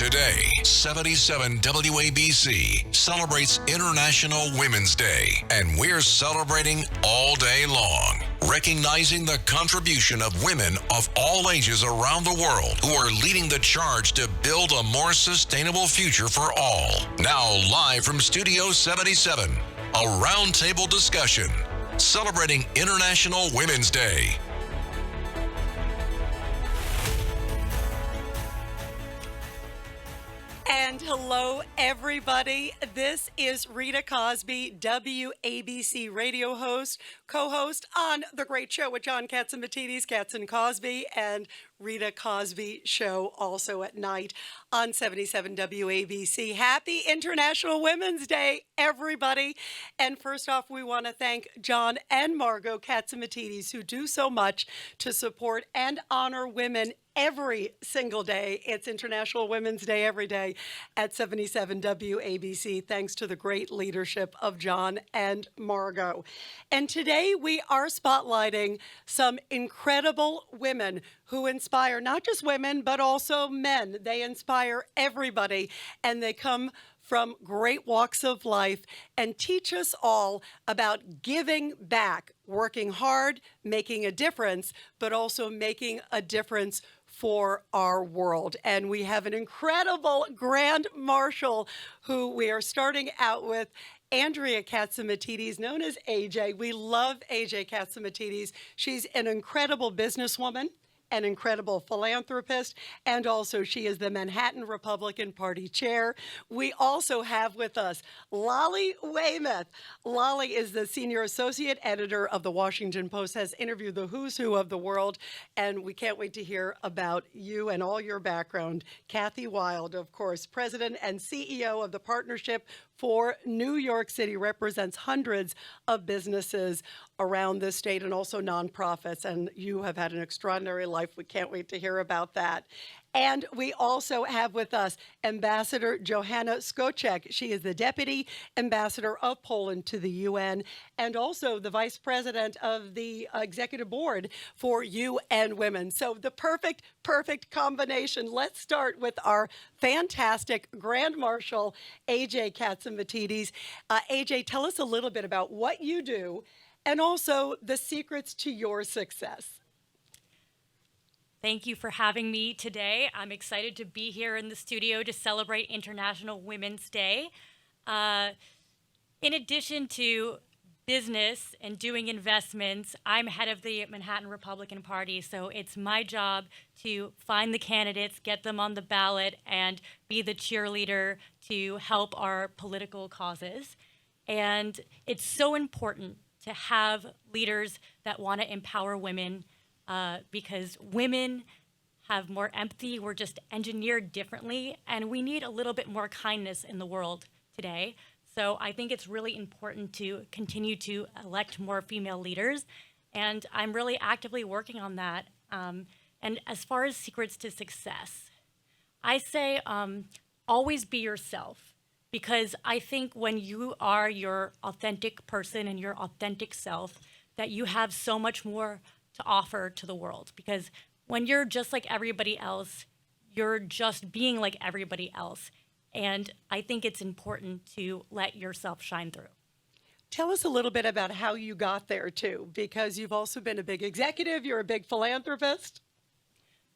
Today, 77 WABC celebrates International Women's Day, and we're celebrating all day long, recognizing the contribution of women of all ages around the world who are leading the charge to build a more sustainable future for all. Now, live from Studio 77, a roundtable discussion celebrating International Women's Day. And hello, everybody. This is Rita Cosby, WABC radio host, co-host on The Great Show with John Catsimatidis, Katz and Cosby, and Rita Cosby Show also at night on 77 WABC. Happy International Women's Day, everybody. And first off, we want to thank John and Margot Catsimatidis, who do so much to support and honor women every single day. It's International Women's Day every day at 77 WABC, thanks to the great leadership of John and Margot. And today we are spotlighting some incredible women who inspire not just women, but also men. They inspire everybody, and they come from great walks of life and teach us all about giving back, working hard, making a difference, but also making a difference for our world. And we have an incredible Grand Marshal who we are starting out with, Andrea Catsimatidis, known as AJ. We love AJ Catsimatidis. She's an incredible businesswoman, an incredible philanthropist, and also she is the Manhattan Republican Party chair. We also have with us Lolly Weymouth. Lolly is the senior associate editor of the Washington Post, has interviewed the who's who of the world, and we can't wait to hear about you and all your background. Kathy Wild, of course, president and CEO of the Partnership for New York City, represents hundreds of businesses around the state and also nonprofits, and you have had an extraordinary life. We can't wait to hear about that. And we also have with us Ambassador Johanna Skocek. She is the Deputy Ambassador of Poland to the UN and also the Vice President of the Executive Board for UN Women. So the perfect combination. Let's start with our fantastic Grand Marshal, AJ Catsimatidis. AJ, tell us a little bit about what you do and also the secrets to your success. Thank you for having me today. I'm excited to be here in the studio to celebrate International Women's Day. In addition to business and doing investments, I'm head of the Manhattan Republican Party, so it's my job to find the candidates, get them on the ballot, and be the cheerleader to help our political causes. And it's so important to have leaders that want to empower women, because women have more empathy. We're just engineered differently, and we need a little bit more kindness in the world today. So I think it's really important to continue to elect more female leaders, and I'm really actively working on that. And as far as secrets to success, I say always be yourself, because I think when you are your authentic person and your authentic self, that you have so much more to offer to the world. Because when you're just like everybody else, you're just being like everybody else. And I think it's important to let yourself shine through. Tell us a little bit about how you got there too, because you've also been a big executive, you're a big philanthropist.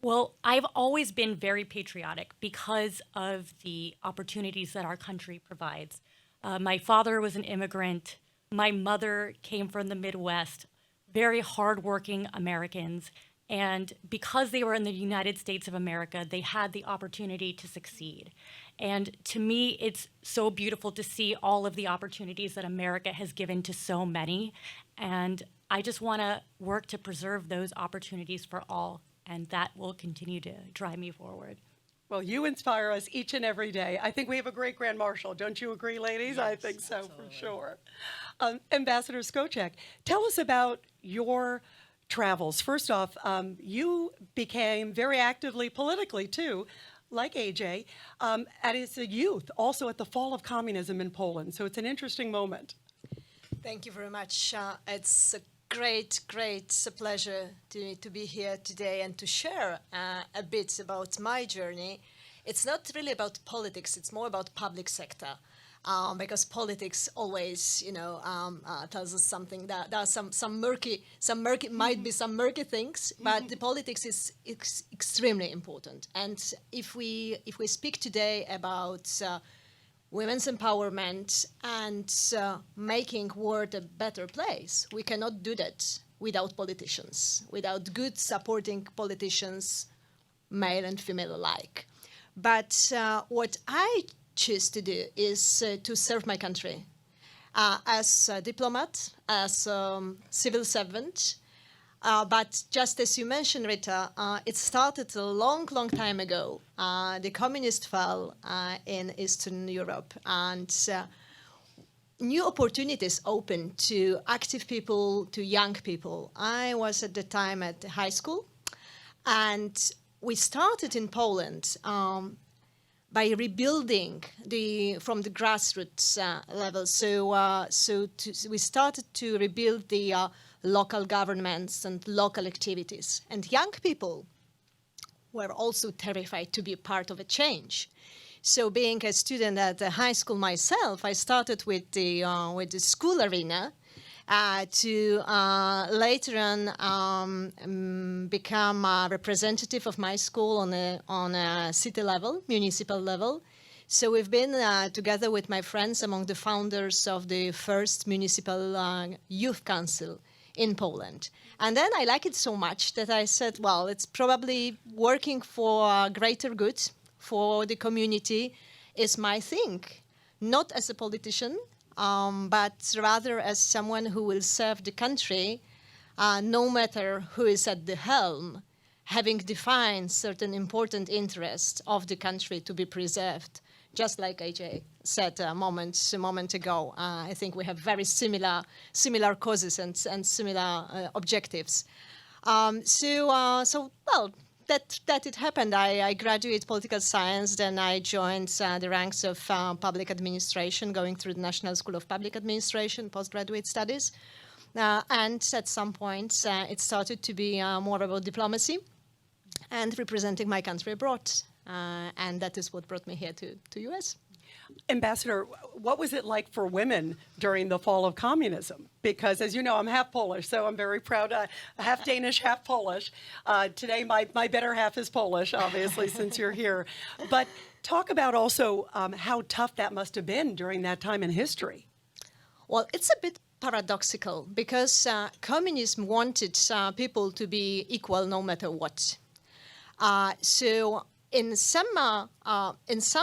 Well, I've always been very patriotic because of the opportunities that our country provides. My father was an immigrant. My mother came from the Midwest. Very hardworking Americans, and because they were in the United States of America, they had the opportunity to succeed. And to me, it's so beautiful to see all of the opportunities that America has given to so many, and I just want to work to preserve those opportunities for all, and that will continue to drive me forward. Well, you inspire us each and every day. I think we have a great Grand Marshal. Don't you agree, ladies? Yes, I think so, absolutely. For sure. Ambassador Skocek, tell us about your travels. First off, you became very actively politically, too, like AJ, as a youth, also at the fall of communism in Poland. So it's an interesting moment. Thank you very much. It's a great pleasure to be here today and to share a bit about my journey. it's not really about politics, it's more about public sector. Because politics always, tells us something that there are some murky, might be some murky things, but the politics is extremely important. And if we speak today about women's empowerment and making world a better place, we cannot do that without politicians, without good supporting politicians, male and female alike. But what I choose to do is to serve my country as a diplomat, as a civil servant. But just as you mentioned, Rita, it started a long, long time ago. The communists fell in Eastern Europe, and new opportunities opened to active people, to young people. I was at the time at high school, and we started in Poland by rebuilding from the grassroots level. We started to rebuild the local governments and local activities. And young people were also terrified to be part of a change. So being a student at the high school myself, I started with the school arena to later on become a representative of my school on a city level, municipal level. So we've been together with my friends among the founders of the first municipal youth council in Poland. And then I like it so much that I said, well, it's probably working for greater good, for the community is my thing, not as a politician, but rather as someone who will serve the country, no matter who is at the helm, having defined certain important interests of the country to be preserved. Just like AJ said a moment ago, I think we have very similar causes and similar objectives. That it happened. I graduated political science, then I joined the ranks of public administration, going through the National School of Public Administration, postgraduate studies. And at some point, it started to be more about diplomacy and representing my country abroad. And that is what brought me here to US. Ambassador, what was it like for women during the fall of communism? Because, as you know, I'm half Polish, so I'm very proud. Half Danish, half Polish. Today, my better half is Polish, obviously, since you're here. But talk about also how tough that must have been during that time in history. Well, it's a bit paradoxical because communism wanted people to be equal no matter what. So in some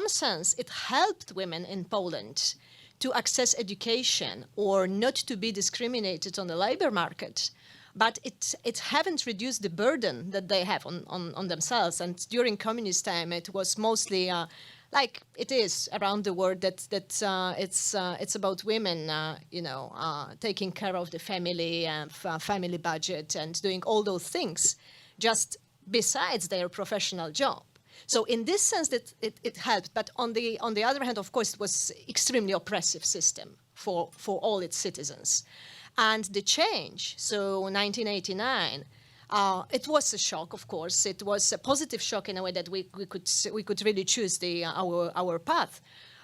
sense, it helped women in Poland to access education or not to be discriminated on the labor market. But it haven't reduced the burden that they have on themselves. And during communist time, it was mostly like it is around the world that it's about women, taking care of the family and family budget and doing all those things, just besides their professional job. So in this sense, that it helped. But on the other hand, of course, it was extremely oppressive system for all its citizens. And the change, so 1989, it was a shock, of course. It was a positive shock in a way that we could really choose our path.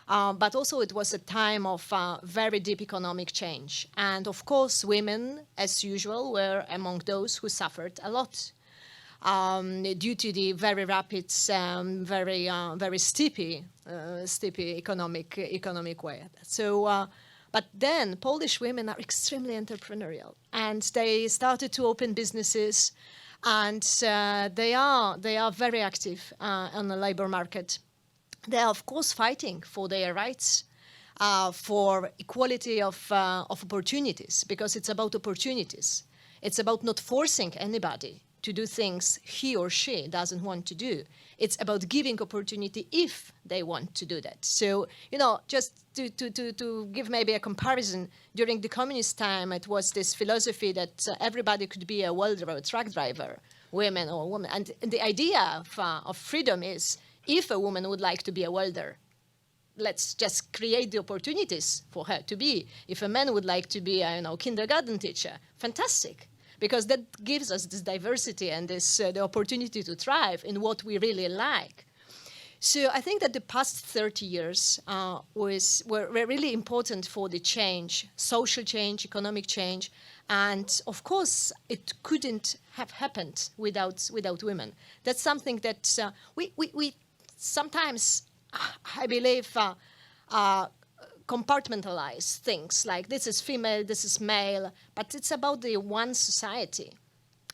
But also it was a time of very deep economic change. And of course, women, as usual, were among those who suffered a lot. Due to the very rapid, very steepy economic way. So, but then Polish women are extremely entrepreneurial, and they started to open businesses, and they are very active on the labor market. They are, of course, fighting for their rights, for equality of opportunities, because it's about opportunities. It's about not forcing anybody to do things he or she doesn't want to do. It's about giving opportunity if they want to do that. So, just to give maybe a comparison, during the communist time, it was this philosophy that everybody could be a welder or a truck driver, women or women. And the idea of freedom is, if a woman would like to be a welder, let's just create the opportunities for her to be. If a man would like to be a kindergarten teacher, fantastic. Because that gives us this diversity and the opportunity to thrive in what we really like. So I think that the past 30 years were really important for the change, social change, economic change. And of course, it couldn't have happened without women. That's something that we sometimes, I believe, compartmentalize things like this is female, this is male, but it's about the one society.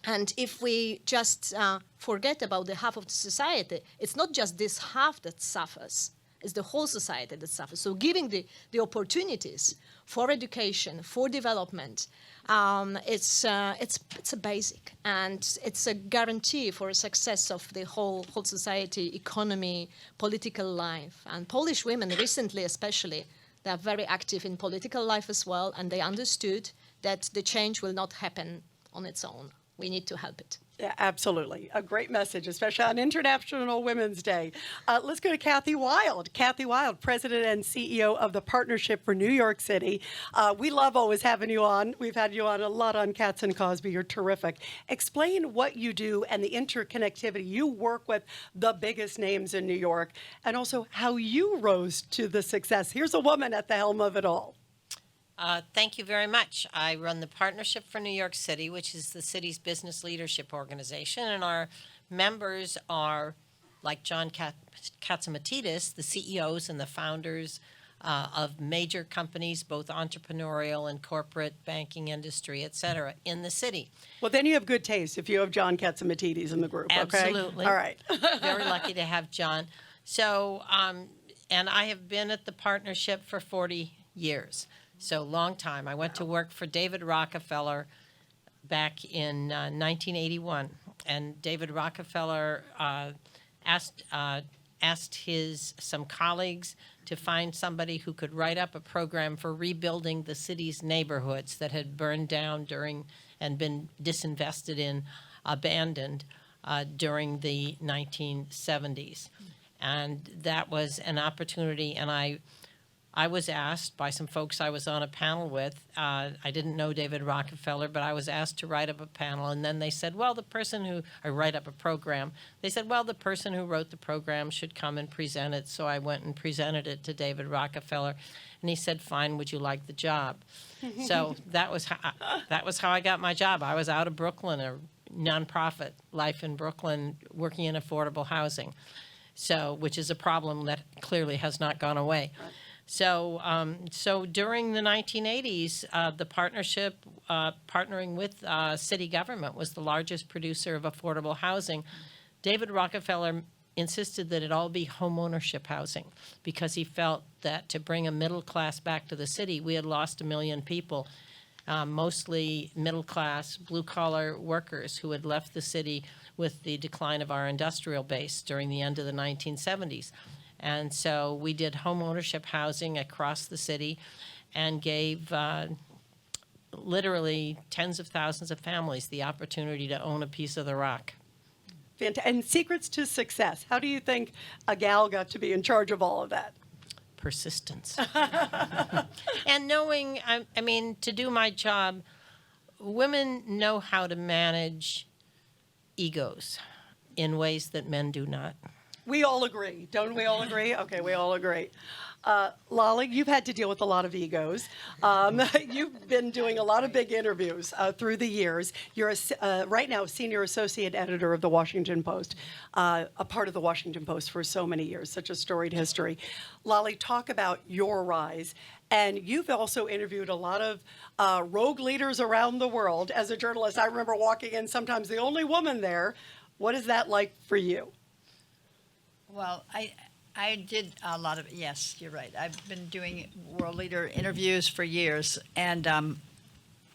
And if we just forget about the half of the society, it's not just this half that suffers, it's the whole society that suffers. So giving the opportunities for education, for development, it's a basic, and it's a guarantee for a success of the whole society, economy, political life. And Polish women recently especially, they are very active in political life as well, and they understood that the change will not happen on its own. We need to help it. Yeah, absolutely. A great message, especially on International Women's Day. Let's go to Kathy Wild. Kathy Wild, President and CEO of the Partnership for New York City. We love always having you on. We've had you on a lot on Katz and Cosby. You're terrific. Explain what you do and the interconnectivity. You work with the biggest names in New York, and also how you rose to the success. Here's a woman at the helm of it all. Thank you very much. I run the Partnership for New York City, which is the city's business leadership organization, and our members are, like John Katzimatidis, the CEOs and the founders of major companies, both entrepreneurial and corporate, banking industry, et cetera, in the city. Well, then you have good taste if you have John Katzimatidis in the group, okay? Absolutely. All right. Very lucky to have John. So, and I have been at the Partnership for 40 years. So long time. I went to work for David Rockefeller back in 1981, and David Rockefeller asked some colleagues to find somebody who could write up a program for rebuilding the city's neighborhoods that had burned down during and been disinvested in, abandoned during the 1970s. And that was an opportunity, and I was asked by some folks I was on a panel with, I didn't know David Rockefeller, but I was asked to write up a panel, and then they said, well, the person who wrote the program should come and present it, so I went and presented it to David Rockefeller, and he said, fine, would you like the job? So that was how I got my job. I was out of Brooklyn, a nonprofit life in Brooklyn, working in affordable housing, which is a problem that clearly has not gone away. Right. So during the 1980s, the partnership, partnering with city government, was the largest producer of affordable housing. David Rockefeller insisted that it all be homeownership housing because he felt that to bring a middle class back to the city, we had lost 1 million people, mostly middle class, blue collar workers who had left the city with the decline of our industrial base during the end of the 1970s. And so we did home ownership housing across the city and gave literally tens of thousands of families the opportunity to own a piece of the rock. And secrets to success. How do you think a gal got to be in charge of all of that? Persistence. And knowing, I mean, to do my job, women know how to manage egos in ways that men do not. We all agree. Don't we all agree? Okay, we all agree. Lolly, you've had to deal with a lot of egos. You've been doing a lot of big interviews through the years. You're right now senior associate editor of the Washington Post, a part of the Washington Post for so many years, such a storied history. Lolly, talk about your rise. And you've also interviewed a lot of rogue leaders around the world. As a journalist, I remember walking in, sometimes the only woman there. What is that like for you? Well, I did a lot of, yes, you're right. I've been doing world leader interviews for years, and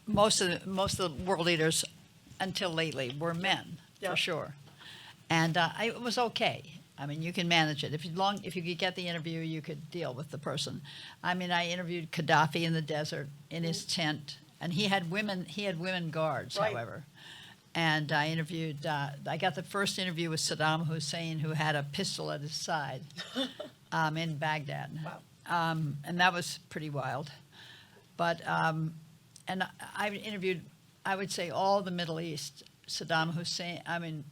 most of the world leaders until lately were men, for sure. And it was okay. I mean, you can manage it. If you could get the interview, you could deal with the person. I mean, I interviewed Gaddafi in the desert in his tent, and he had women guards, however. And I interviewed, I got the first interview with Saddam Hussein, who had a pistol at his side in Baghdad. Wow. And that was pretty wild. But, and I interviewed, I would say, all the Middle East, Saddam Hussein, I mean,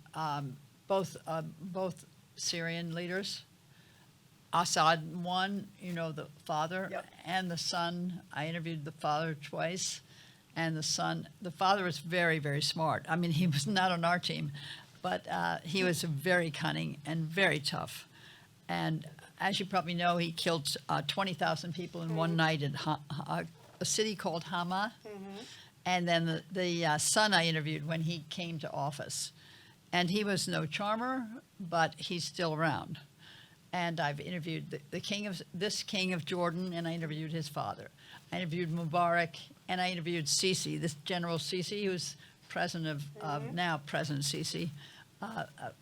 both Syrian leaders, Assad one, the father Yep. and the son. I interviewed the father twice, and the father was very, very smart. I mean, he was not on our team, but he was very cunning and very tough. And as you probably know, he killed 20,000 people in one night in a city called Hama. And then the son I interviewed when he came to office. And he was no charmer, but he's still around. And I've interviewed the king of Jordan, and I interviewed his father. I interviewed Mubarak, and I interviewed Sisi, this General Sisi, who's president of now President Sisi,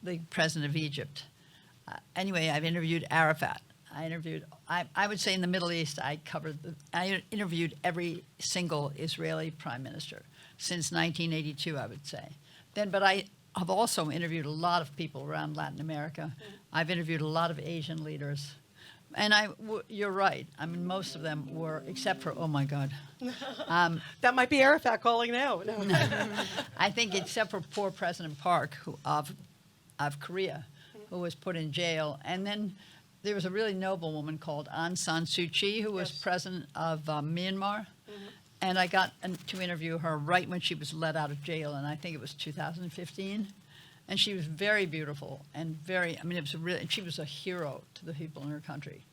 the president of Egypt. Anyway, I've interviewed Arafat. I would say in the Middle East, I interviewed every single Israeli prime minister since 1982, I would say. But I have also interviewed a lot of people around Latin America. I've interviewed a lot of Asian leaders. And you're right. I mean, most of them were, except for, oh my God. That might be Arafat calling now. No. I think except for poor President Park of Korea, who was put in jail. And then there was a really noble woman called Aung San Suu Kyi, who was president of Myanmar. And I got to interview her right when she was let out of jail, and I think it was 2015. And she was very beautiful and she was a hero to the people in her country.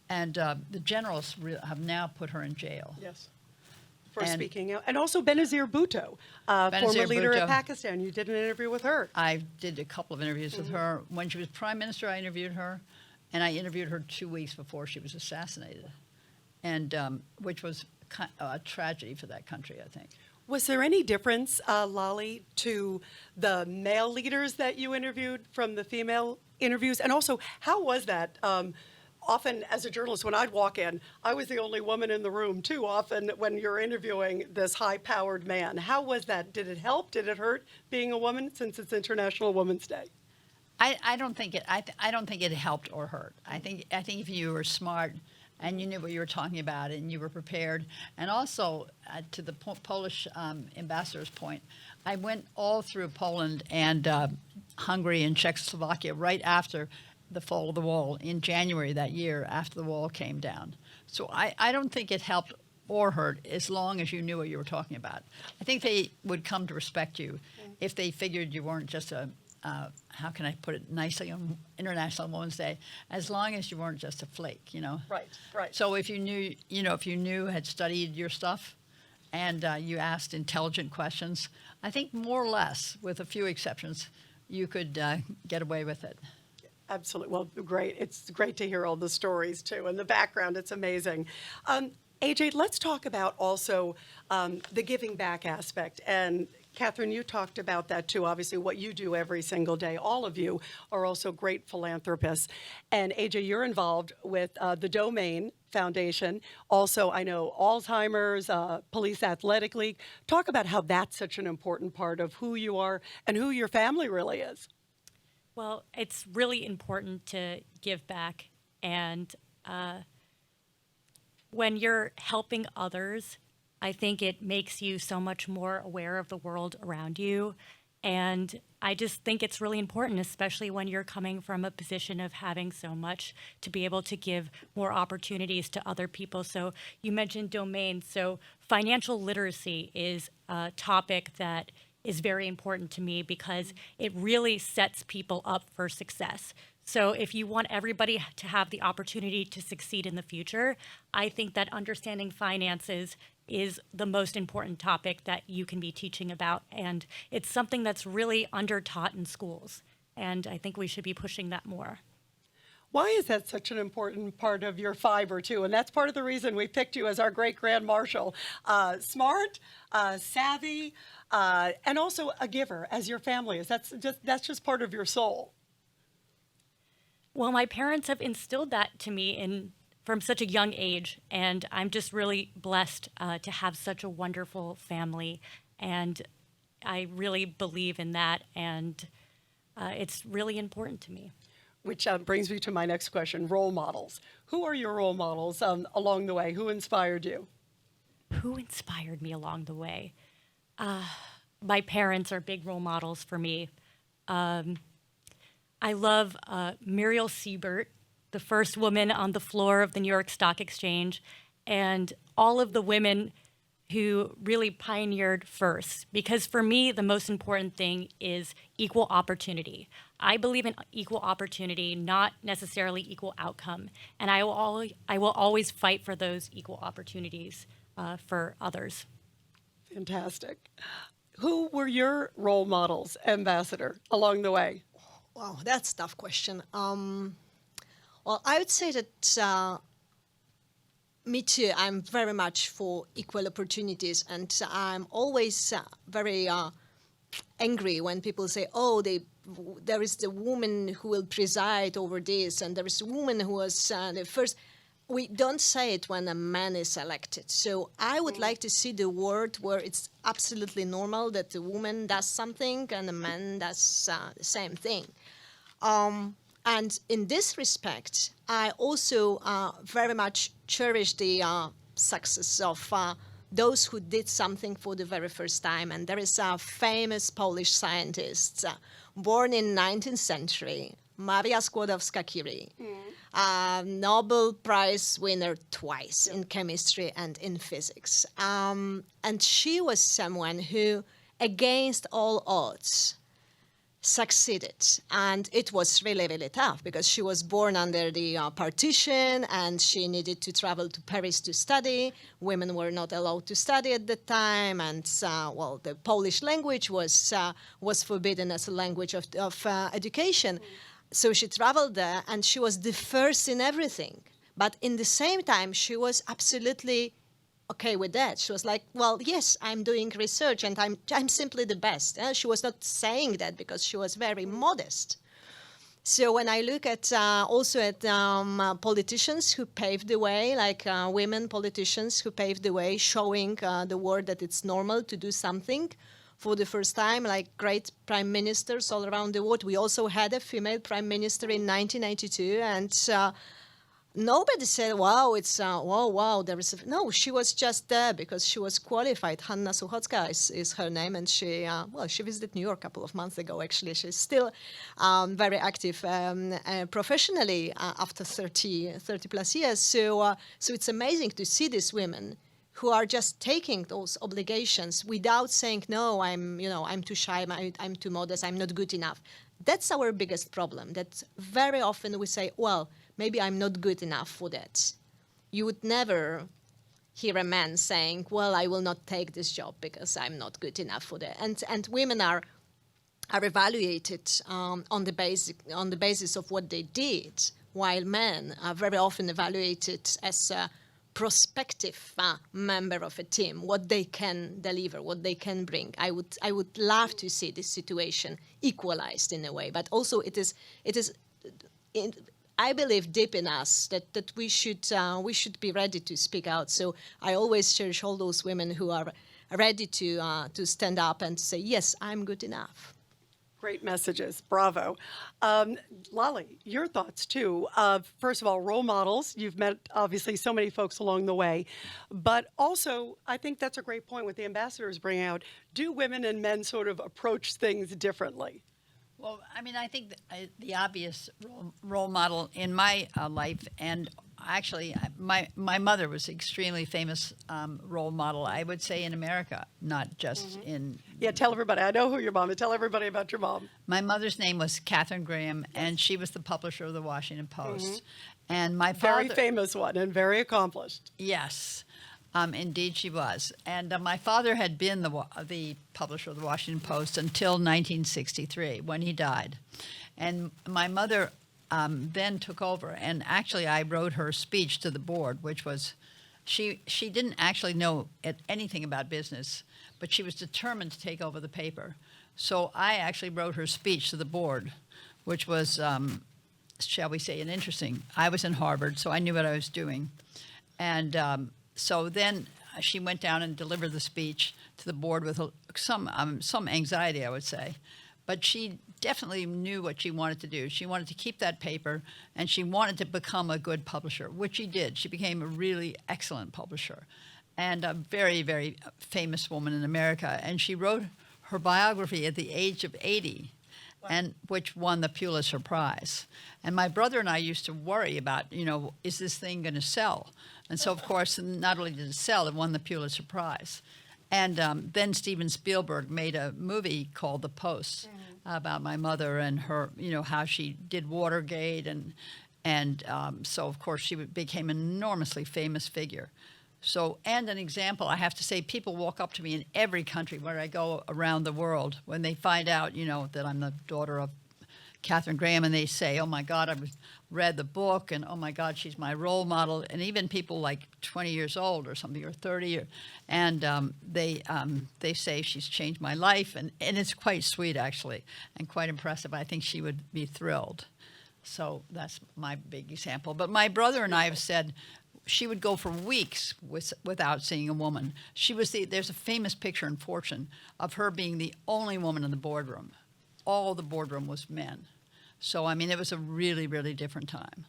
And the generals have now put her in jail. Yes. For speaking out. And also Benazir Bhutto, former leader of Pakistan. You did an interview with her. I did a couple of interviews with her. When she was prime minister, I interviewed her. And I interviewed her 2 weeks before she was assassinated, and which was a tragedy for that country, I think. Was there any difference, Lolly, to the male leaders that you interviewed from the female interviews? And also, how was that? Often, as a journalist, when I'd walk in, I was the only woman in the room, too, often when you're interviewing this high-powered man. How was that? Did it help? Did it hurt being a woman since it's International Women's Day? I don't think it helped or hurt. I think if you were smart and you knew what you were talking about and you were prepared, and also to the Polish ambassador's point, I went all through Poland and Hungary and Czechoslovakia right after the fall of the wall in January that year after the wall came down. So I don't think it helped or hurt as long as you knew what you were talking about. I think they would come to respect you if they figured you weren't just how can I put it nicely, on International Women's Day, as long as you weren't just a flake, Right, right. So if you knew, had studied your stuff, and you asked intelligent questions, I think more or less, with a few exceptions, you could get away with it. Absolutely. Well, great. It's great to hear all the stories, too, and the background. It's amazing. AJ, let's talk about also the giving back aspect. And Catherine, you talked about that too, obviously, what you do every single day. All of you are also great philanthropists. And AJ, you're involved with the Domain Foundation. Also, I know Alzheimer's, Police Athletic League. Talk about how that's such an important part of who you are and who your family really is. Well, it's really important to give back. And when you're helping others, I think it makes you so much more aware of the world around you. And I just think it's really important, especially when you're coming from a position of having so much, to be able to give more opportunities to other people. So you mentioned Domain. So financial literacy is a topic that is very important to me because it really sets people up for success. So if you want everybody to have the opportunity to succeed in the future, I think that understanding finances is the most important topic that you can be teaching about. And it's something that's really under-taught in schools. And I think we should be pushing that more. Why is that such an important part of your fiber, too? And that's part of the reason we picked you as our great Grand Marshal. Smart, savvy, and also a giver, as your family is. That's just part of your soul. Well, my parents have instilled that to me from such a young age, and I'm just really blessed to have such a wonderful family, and I really believe in that, and it's really important to me. Which brings me to my next question, role models. Who are your role models along the way? Who inspired you? Who inspired me along the way? My parents are big role models for me. I love Muriel Siebert, the first woman on the floor of the New York Stock Exchange, and all of the women who really pioneered first. Because for me, the most important thing is equal opportunity. I believe in equal opportunity, not necessarily equal outcome. And I will always fight for those equal opportunities for others. Fantastic. Who were your role models, Ambassador, along the way? Wow, that's a tough question. Well, I would say that me too. I'm very much for equal opportunities, and I'm always very angry when people say, "Oh, there is the woman who will preside over this, and there is a woman who was the first." We don't say it when a man is elected. So I would like to see the world where it's absolutely normal that a woman does something and a man does the same thing. And in this respect, I also very much cherish the success of those who did something for the very first time. And there is a famous Polish scientist born in 19th century, Maria Skłodowska-Curie, Nobel Prize winner twice in chemistry and in physics. And she was someone who, against all odds, succeeded. And it was really, really tough because she was born under the partition and she needed to travel to Paris to study. Women were not allowed to study at the time. And, well, the Polish language was forbidden as a language of education. So she traveled there and she was the first in everything. But in the same time, she was absolutely okay with that. She was like, well, yes, I'm doing research and I'm simply the best. She was not saying that because she was very modest. So when I look at also at politicians who paved the way, like women politicians who paved the way, showing the world that it's normal to do something for the first time, like great prime ministers all around the world. We also had a female prime minister in 1992, and nobody said, wow, it's, wow, there is no, she was just there because she was qualified. Hanna Suchocka is her name, and she visited New York a couple of months ago, actually. She's still very active professionally after 30 plus years. So it's amazing to see these women who are just taking those obligations without saying, no, I'm too shy, I'm too modest, I'm not good enough. That's our biggest problem, that very often we say, well, maybe I'm not good enough for that. You would never hear a man saying, well, I will not take this job because I'm not good enough for that. And women are evaluated on the basis of what they did, while men are very often evaluated as a prospective member of a team, what they can deliver, what they can bring. I would love to see this situation equalized in a way, but also it is I believe deep in us that we should be ready to speak out. So I always cherish all those women who are ready to stand up and say, yes, I'm good enough. Great messages. Bravo. Lali, your thoughts too. First of all, role models. You've met obviously so many folks along the way, but also I think that's a great point what the ambassadors bring out. Do women and men sort of approach things differently? Well, I mean, I think the obvious role model in my life, and actually my mother was an extremely famous role model, I would say, in America, not just in... Yeah, tell everybody. I know who your mom is. Tell everybody about your mom. My mother's name was Catherine Graham, and she was the publisher of the Washington Post. And my father... Very famous one and very accomplished. Yes. Indeed, she was. And my father had been the publisher of the Washington Post until 1963, when he died. And my mother then took over. And actually, I wrote her speech to the board, which was, she didn't actually know anything about business, but she was determined to take over the paper. So I actually wrote her speech to the board, which was, shall we say, interesting. I was in Harvard, so I knew what I was doing. And so then she went down and delivered the speech to the board with some anxiety, I would say. But she definitely knew what she wanted to do. She wanted to keep that paper, and she wanted to become a good publisher, which she did. She became a really excellent publisher and a very, very famous woman in America. And she wrote her biography at the age of 80. and which won the Pulitzer Prize. And my brother and I used to worry about, is this thing going to sell? And so, of course, not only did it sell, it won the Pulitzer Prize. And then Steven Spielberg made a movie called The Post about my mother and her, how she did Watergate. And so, of course, she became an enormously famous figure. So, and an example, I have to say, people walk up to me in every country where I go around the world when they find out, that I'm the daughter of Katharine Graham, and they say, oh, my God, I've read the book, and oh, my God, she's my role model. And even people like 20 years old or something, or 30, and they say she's changed my life. And it's quite sweet, actually, and quite impressive. I think she would be thrilled. So that's my big example. But my brother and I have said, she would go for weeks without seeing a woman. There's a famous picture in Fortune of her being the only woman in the boardroom. All the boardroom was men. So, it was a really, really different time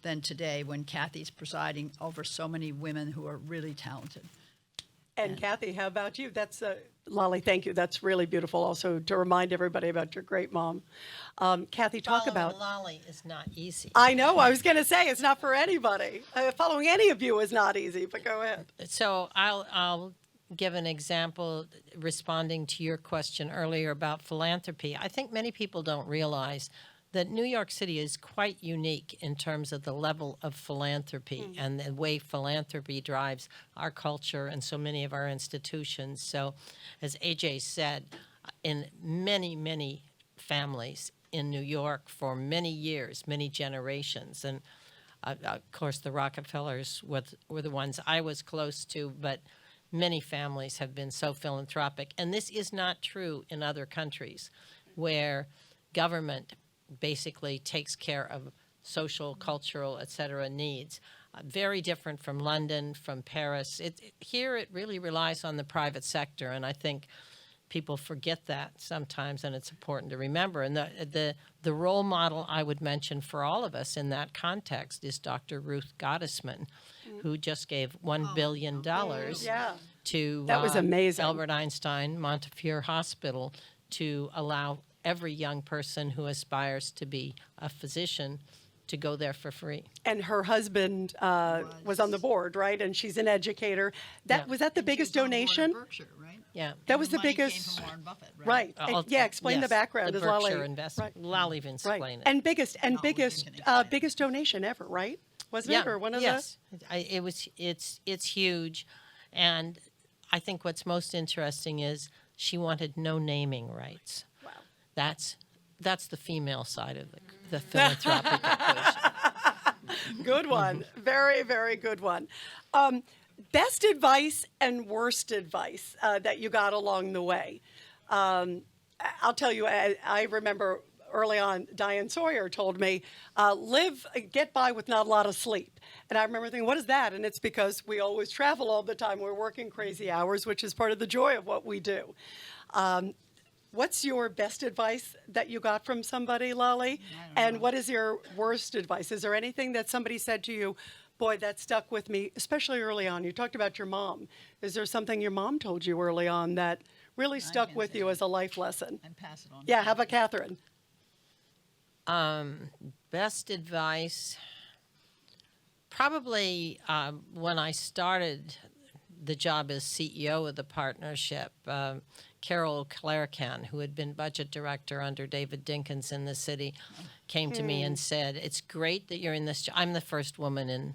than today when Kathy's presiding over so many women who are really talented. And Kathy, how about you? That's Lolly, thank you. That's really beautiful also to remind everybody about your great mom. Kathy, talk about... Lolly is not easy. I know. I was going to say it's not for anybody. Following any of you is not easy, but go ahead. So I'll give an example responding to your question earlier about philanthropy. I think many people don't realize that New York City is quite unique in terms of the level of philanthropy and the way philanthropy drives our culture and so many of our institutions. So, as AJ said, in many, many families in New York for many years, many generations, and of course the Rockefellers were the ones I was close to, but many families have been so philanthropic. And this is not true in other countries where government basically takes care of social, cultural, et cetera, needs. Very different from London, from Paris. Here it really relies on the private sector, and I think people forget that sometimes, and it's important to remember. And the role model I would mention for all of us in that context is Dr. Ruth Gottesman, who just gave $1 billion to that was amazing. Albert Einstein Montefiore Hospital to allow every young person who aspires to be a physician to go there for free. And her husband was on the board, right? And she's an educator. Was that the biggest donation? Berkshire, right? Yeah. That was the Money biggest. Came from Warren Buffett, Right. Explain the background. The as Lolly. Berkshire investment. Lolly can explain it. And biggest we can explain it. biggest donation ever, right? Wasn't it? Or one of yes. It's huge. And I think what's most interesting is she wanted no naming rights. Wow. That's the female side of the philanthropic equation. Good one. Very, very good one. Best advice and worst advice that you got along the way. I'll tell you, I remember early on, Diane Sawyer told me, get by with not a lot of sleep. And I remember thinking, what is that? And it's because we always travel all the time. We're working crazy hours, which is part of the joy of what we do. What's your best advice that you got from somebody, Lolly? And what is your worst advice? Is there anything that somebody said to you, boy, that stuck with me, especially early on? You talked about your mom. Is there something your mom told you early on that really stuck with you as a life lesson? And pass it on. Yeah, how about Catherine? Best advice, probably when I started the job as CEO of the partnership, Carol Clarican, who had been budget director under David Dinkins in the city, came to me and said, "It's great that you're in this job." I'm the first woman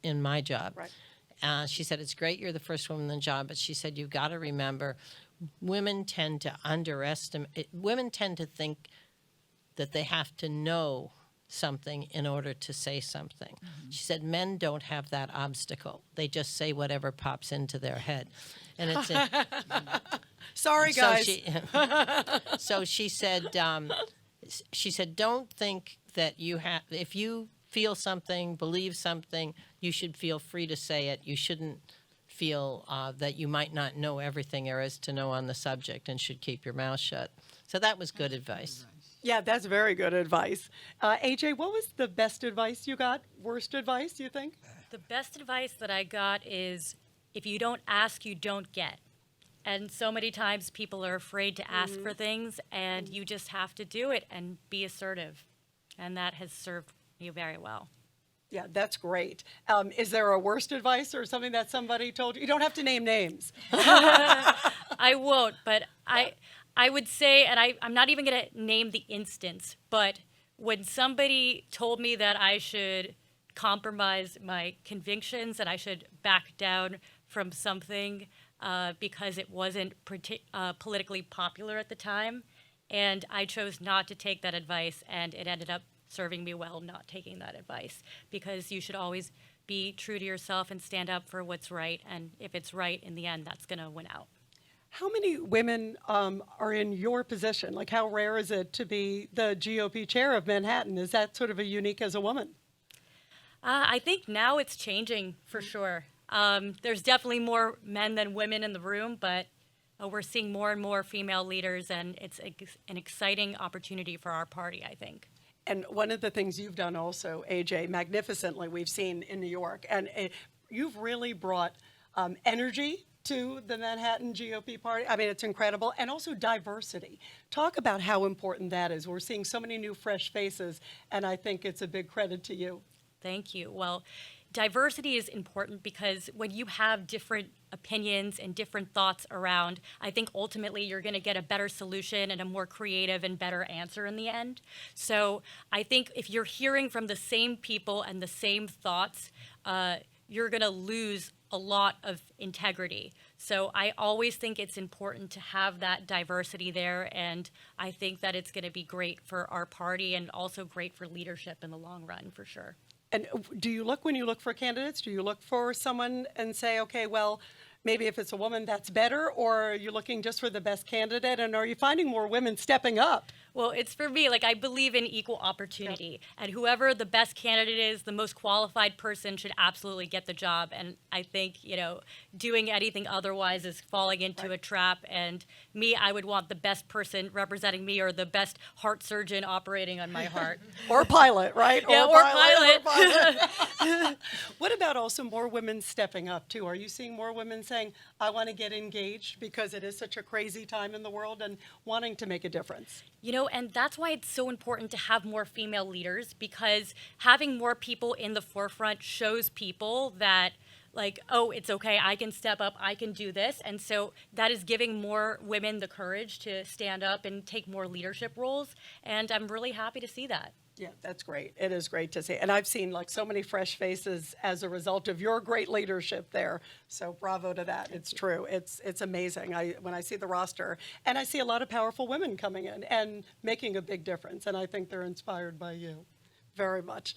in my job. Right. She said, "It's great you're the first woman in the job," but she said, "You've got to remember, women tend to underestimate. Women tend to think that they have to know something in order to say something." She said, "Men don't have that obstacle. They just say whatever pops into their head." And it's sorry, guys. So she said, "Don't think that you have. If you feel something, believe something, you should feel free to say it. You shouldn't feel that you might not know everything there is to know on the subject, and should keep your mouth shut." So that was good advice. Yeah, that's very good advice. AJ, what was the best advice you got? Worst advice, you think? The best advice that I got is, if you don't ask, you don't get. And so many times people are afraid to ask for things, and you just have to do it and be assertive. And that has served me very well. Yeah, that's great. Is there a worst advice or something that somebody told you? You don't have to name names. I won't, but I would say, and I'm not even going to name the instance, but when somebody told me that I should compromise my convictions and I should back down from something because it wasn't politically popular at the time, and I chose not to take that advice, and it ended up serving me well not taking that advice, because you should always be true to yourself and stand up for what's right, and if it's right in the end, that's going to win out. How many women are in your position? Like, how rare is it to be the GOP chair of Manhattan? Is that sort of a unique as a woman? I think now it's changing for sure. There's definitely more men than women in the room, but we're seeing more and more female leaders, and it's an exciting opportunity for our party, I think. And one of the things you've done also, AJ, magnificently, we've seen in New York, and you've really brought energy to the Manhattan GOP party. I mean, it's incredible. And also diversity. Talk about how important that is. We're seeing so many new, fresh faces, and I think it's a big credit to you. Thank you. Well, diversity is important because when you have different opinions and different thoughts around, I think ultimately you're going to get a better solution and a more creative and better answer in the end. So I think if you're hearing from the same people and the same thoughts, you're going to lose a lot of integrity. So I always think it's important to have that diversity there, and I think that it's going to be great for our party and also great for leadership in the long run, for sure. And do you look, when you look for candidates, do you look for someone and say, okay, well, maybe if it's a woman, that's better, or are you looking just for the best candidate, and are you finding more women stepping up? Well, it's for me, like I believe in equal opportunity, and whoever the best candidate is, the most qualified person should absolutely get the job. And I think, doing anything otherwise is falling into a trap. And me, I would want the best person representing me, or the best heart surgeon operating on my heart. Or pilot, right? Yeah, or pilot. What about also more women stepping up too? Are you seeing more women saying, I want to get engaged because it is such a crazy time in the world, and wanting to make a difference? And that's why it's so important to have more female leaders, because having more people in the forefront shows people that, like, oh, it's okay, I can step up, I can do this. And so that is giving more women the courage to stand up and take more leadership roles. And I'm really happy to see that. Yeah, that's great. It is great to see. And I've seen like so many fresh faces as a result of your great leadership there. So bravo to that. It's true. It's amazing. When I see the roster, and I see a lot of powerful women coming in and making a big difference. And I think they're inspired by you very much.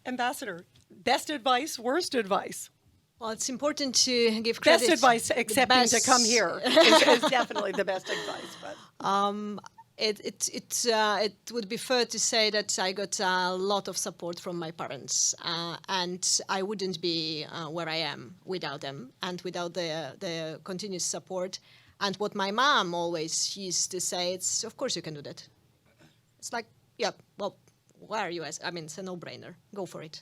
Ambassador, best advice, worst advice? Well, it's important to give credit. Best advice, accepting to come here, is definitely the best advice. But It would be fair to say that I got a lot of support from my parents, and I wouldn't be where I am without them and without the continuous support. And what my mom always used to say, it's, of course you can do that. It's like, yeah, well, why are you asking? I mean, it's a no-brainer. Go for it.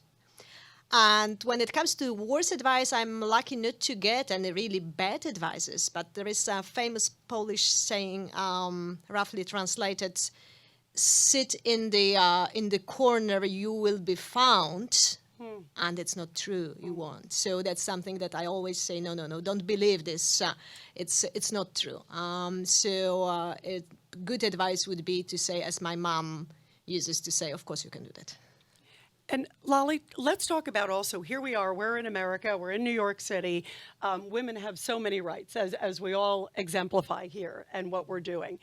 And when it comes to worse advice, I'm lucky not to get any really bad advices. But there is a famous Polish saying, roughly translated, "Sit in the corner, you will be found." And it's not true, you won't. So that's something that I always say, no, don't believe this. It's not true. Good advice would be to say, as my mom uses to say, of course you can do that. And Lolly, let's talk about also, here we are, we're in America, we're in New York City. Women have so many rights, as we all exemplify here and what we're doing.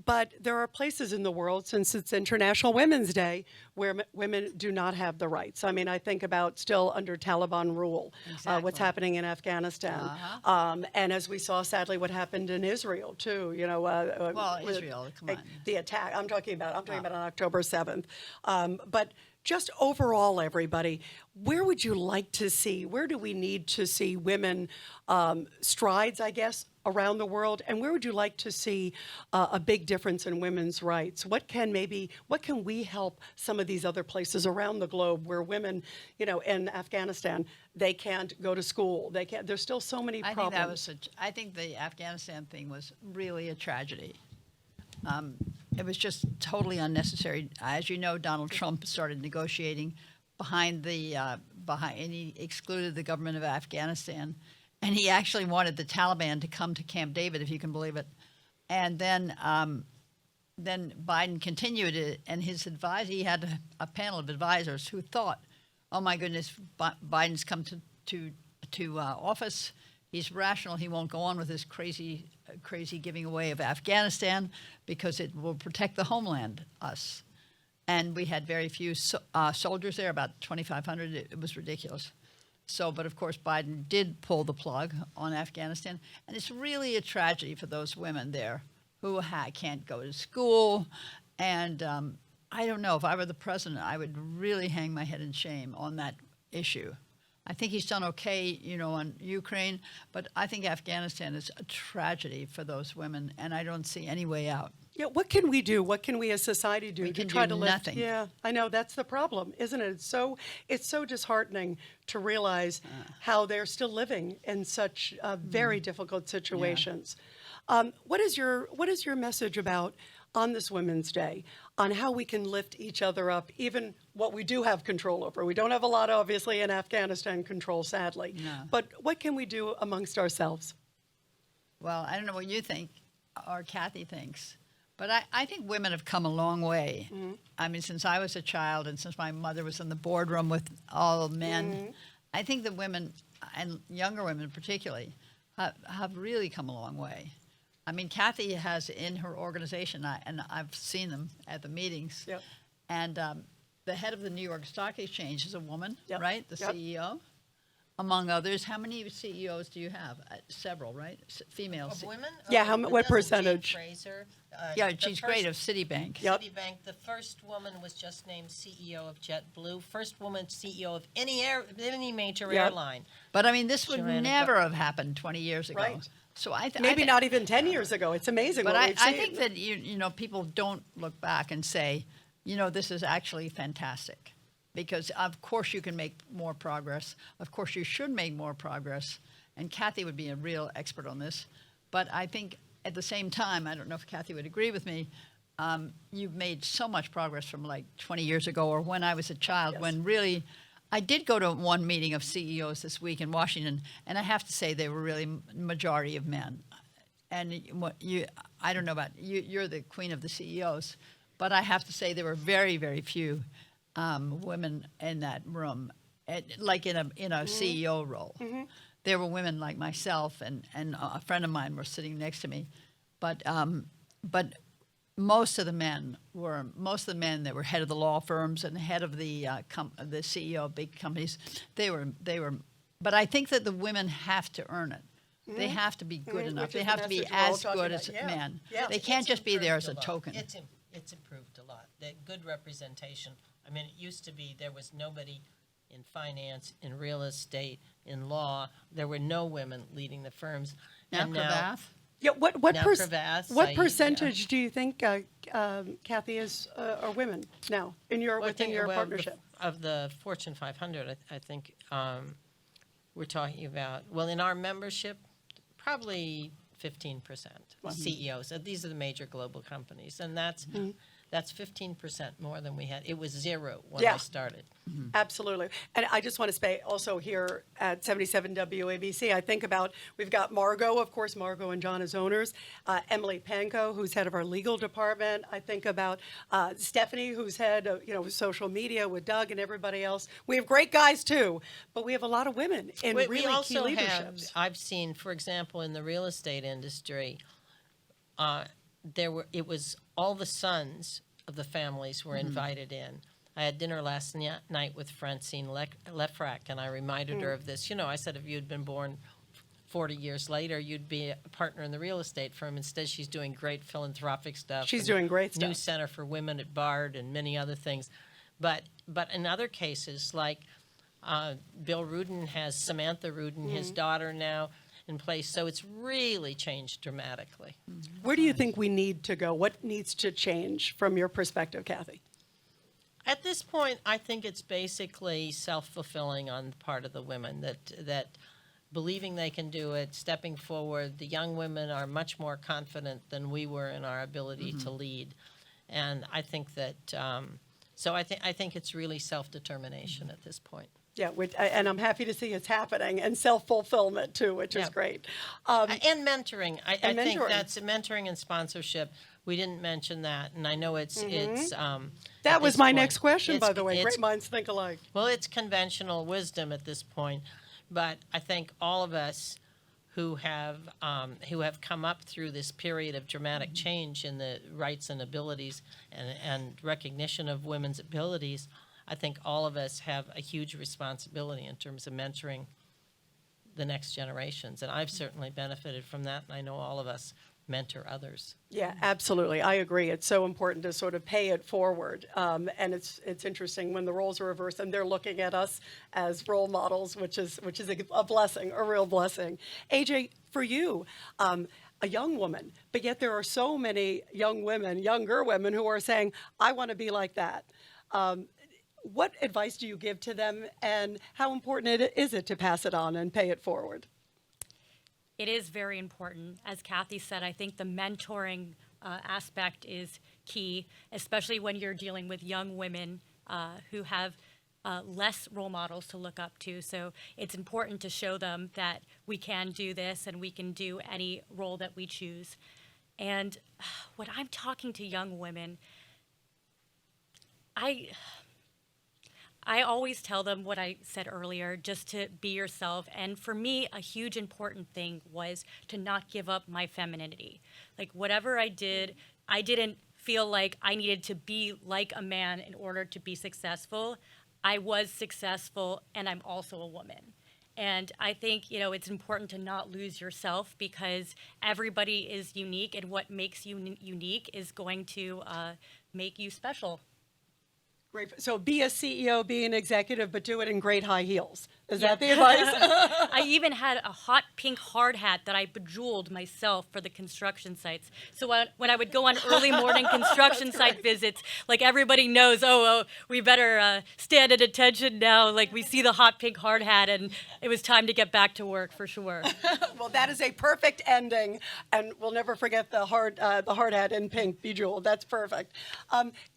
But there are places in the world, since it's International Women's Day, where women do not have the rights. I mean, I think about still under Taliban rule, what's happening in Afghanistan. And as we saw, sadly, what happened in Israel, too. Israel, come on. The attack, I'm talking about on October 7th. But just overall, everybody, where would you like to see, where do we need to see women strides, I guess, around the world? And where would you like to see a big difference in women's rights? What can we help some of these other places around the globe where women, in Afghanistan, they can't go to school. There's still so many problems. I think the Afghanistan thing was really a tragedy. It was just totally unnecessary. As you know, Donald Trump started negotiating and he excluded the government of Afghanistan, and he actually wanted the Taliban to come to Camp David, if you can believe it. And then Biden continued it, and he had a panel of advisors who thought, "Oh my goodness, Biden's come to office. He's rational. He won't go on with this crazy giving away of Afghanistan because it will protect the homeland, us." And we had very few soldiers there, about 2,500. It was ridiculous. So, but of course, Biden did pull the plug on Afghanistan. And it's really a tragedy for those women there who can't go to school. And I don't know, if I were the president, I would really hang my head in shame on that issue. I think he's done okay, on Ukraine, but I think Afghanistan is a tragedy for those women, and I don't see any way out. Yeah, what can we do? What can we as society do to try to lift? Nothing. Yeah, I know that's the problem, isn't it? It's so disheartening to realize how they're still living in such very difficult situations. What is your message about on this Women's Day on how we can lift each other up, even what we do have control over? We don't have a lot, obviously, in Afghanistan control, sadly. No. But what can we do amongst ourselves? Well, I don't know what you think or Kathy thinks, but I think women have come a long way. Mm-hmm. I mean, since I was a child and since my mother was in the boardroom with all men, I think that women, and younger women particularly, have really come a long way. I mean, Kathy has in her organization, and I've seen them at the meetings, and the head of the New York Stock Exchange is a woman, right? The CEO, among others. How many CEOs do you have? Several, right? Female Of women? Yeah, what Jane percentage? Fraser. She's great of Citibank. Citibank. The first woman was just named CEO of JetBlue. First woman CEO of any major airline. But I mean, this would Joanna never have happened 20 years ago. Right. So Maybe not even 10 years ago. It's amazing But what we've I seen. think that you know people don't look back and say, this is actually fantastic, because of course you can make more progress. Of course you should make more progress, and Kathy would be a real expert on this. But I think at the same time, I don't know if Kathy would agree with me. You've made so much progress from like 20 years ago, or when I was a child, when really. I did go to one meeting of CEOs this week in Washington, and I have to say they were really majority of men. And I don't know about you, you're the queen of the CEOs, but I have to say there were very, very few women in that room, like in a CEO role. Mm-hmm. There were women like myself and a friend of mine were sitting next to me, but most of the men that were head of the law firms and head of the CEO of big companies, they were. But I think that the women have to earn it. Mm-hmm. They have to be good enough. They have to be as good as men. Yeah. They can't just be there as a token. It's improved a lot. The good representation. I mean, it used to be there was nobody in finance, in real estate, in law. There were no women leading the firms. Now, yeah, what percentage do you think, Kathy, are women now within your partnership? Of the Fortune 500, I think we're talking about, in our membership, probably 15% CEOs. These are the major global companies, and that's 15% more than we had. It was zero when I started. Mm-hmm. Absolutely. And I just want to say also here at 77 WABC, I think about, we've got Margot, of course, Margot and John as owners, Emily Pankow, who's head of our legal department. I think about Stephanie, who's head of social media with Doug and everybody else. We have great guys too, but we have a lot of women in really key leaderships. I've seen, for example, in the real estate industry, it was all the sons of the families were invited in. I had dinner last night with Francine Lefrak, and I reminded her of this. I said, if you'd been born 40 years later, you'd be a partner in the real estate firm. Instead, she's doing great philanthropic stuff. She's doing great stuff. New Center for Women at Bard and many other things. But in other cases, like Bill Rudin has Samantha Rudin, his daughter now in place. So it's really changed dramatically. Where do you think we need to go? What needs to change from your perspective, Kathy? At this point, I think it's basically self-fulfilling on the part of the women, that believing they can do it, stepping forward. The young women are much more confident than we were in our ability to lead. And I think that, so I think it's really self-determination at this point. Yeah, and I'm happy to see it's happening, and self-fulfillment too, which is great. And mentoring. I think mentoring. that's mentoring and sponsorship. We didn't mention that, and I know it's That was my point, next question, by the way. it's- Great minds think alike. Well, it's conventional wisdom at this point, but I think all of us who have come up through this period of dramatic change in the rights and abilities and recognition of women's abilities, I think all of us have a huge responsibility in terms of mentoring the next generations, and I've certainly benefited from that, and I know all of us mentor others. Yeah, absolutely. I agree. It's so important to sort of pay it forward. And it's interesting when the roles are reversed and they're looking at us as role models, which is a blessing, a real blessing. AJ, for you, a young woman, but yet there are so many young women, younger women who are saying, I want to be like that. What advice do you give to them, and how important is it to pass it on and pay it forward? It is very important. As Kathy said, I think the mentoring aspect is key, especially when you're dealing with young women who have less role models to look up to. So it's important to show them that we can do this and we can do any role that we choose. And when I'm talking to young women, I always tell them what I said earlier, just to be yourself. And for me, a huge important thing was to not give up my femininity. Like whatever I did, I didn't feel like I needed to be like a man in order to be successful. I was successful, and I'm also a woman. And I think, it's important to not lose yourself, because everybody is unique, and what makes you unique is going to make you special. Great. So be a CEO, be an executive, but do it in great high heels. Is that the advice? I even had a hot pink hard hat that I bejeweled myself for the construction sites. So when I would go on early morning construction site visits, like everybody knows, we better stand at attention now. Like we see the hot pink hard hat, and it was time to get back to work for sure. Well, that is a perfect ending, and we'll never forget the hard hat in pink bejeweled. That's perfect.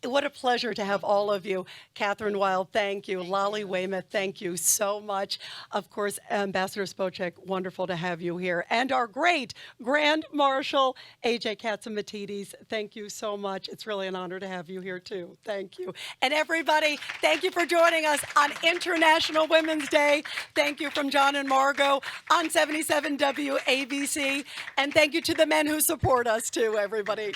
What a pleasure to have all of you. Catherine Wild, thank you. Lolly Weymouth, thank you so much. Of course, Ambassador Spocek, wonderful to have you here. And our great Grand Marshal, AJ Katzimatidis, thank you so much. It's really an honor to have you here, too. Thank you. And everybody, thank you for joining us on International Women's Day. Thank you from John and Margot on 77 WABC. And thank you to the men who support us, too, everybody.